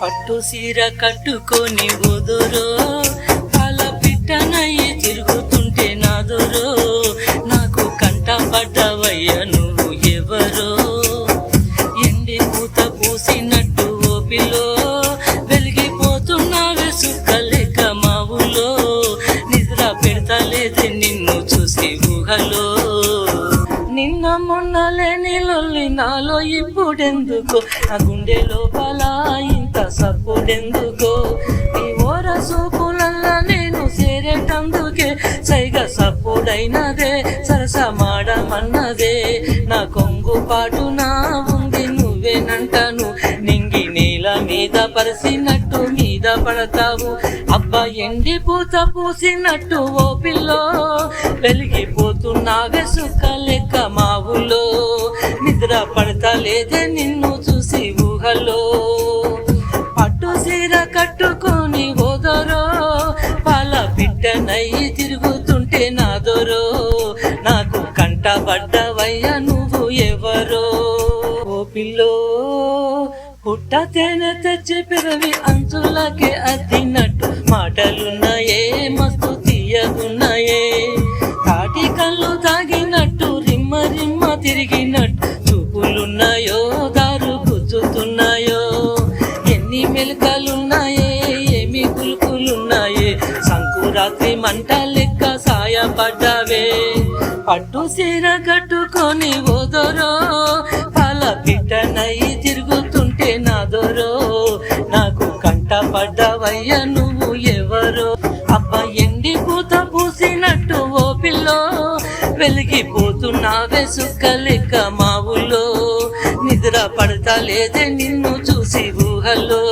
పట్టు సీర కట్టుకొని బుదురో పాల పిట్టనయ్యి తిరుగుతుంటే నాదురో నాకు కంట పడ్డవయ్య నువ్వు ఎవరో ఎండి పూత పూసినట్టు ఓపిలో వెలిగిపోతున్నావే సుక్కలేక మావులో నిద్ర పెడతలేదే నిన్ను చూసి ఊహలో నిన్న మొన్న లేని లొల్లి నాలో ఇప్పుడెందుకో నా గుండె లోపల ఇంత సప్పుడెందుకో నీ ఓర సూపులల్లా నేను చేరేటందుకే సైగ సప్పుడైనదే సరసమాడమన్నదే నా కొంగు పాటునా ఉంది నువ్వేనంటాను నింగి నేల మీద పరిసినట్టు మీద పడతావు అబ్బా ఎండి పూత పూసినట్టు ఓ పిల్లో వెలిగిపోతున్నావే సుక్క లెక్క మావులో నిద్ర పడతలేదే నిన్ను చూసి ఊహలో పట్టు సీర కట్టుకొని ఓదరో పాల పిట్టనయ్యి తిరుగుతుంటే నాదోరో నాకు కంట పడ్డవయ్య నువ్వు ఎవరో ఓ పిల్లో పుట్ట తేనె తెచ్చి పిరవి అంచులకే అద్దినట్టు మాటలున్నాయే మస్తు తీయగున్నాయే తాటి కళ్ళు తాగినట్టు రిమ్మ రిమ్మ తిరిగినట్టు చూపులున్నాయో దారు గుచ్చుతున్నాయో ఎన్ని మెలకలున్నాయే ఏమి కులుకులున్నాయే సంకురాత్రి మంట లెక్క సాయపడ్డావే పట్టు సీర కట్టుకొని ఓదరో పాల పిట్టనయ్యి తిరుగుతుంటే నాదోరో నాకు కంట పడ్డవయ్య నువ్వు ఎవరో అబ్బా ఎండి పూత పూసినట్టు ఓ పిల్లో వెలిగిపోతున్నావే సుక్క లెక్క మావులో నిద్ర పడతలేదే నిన్ను చూసి ఊహలో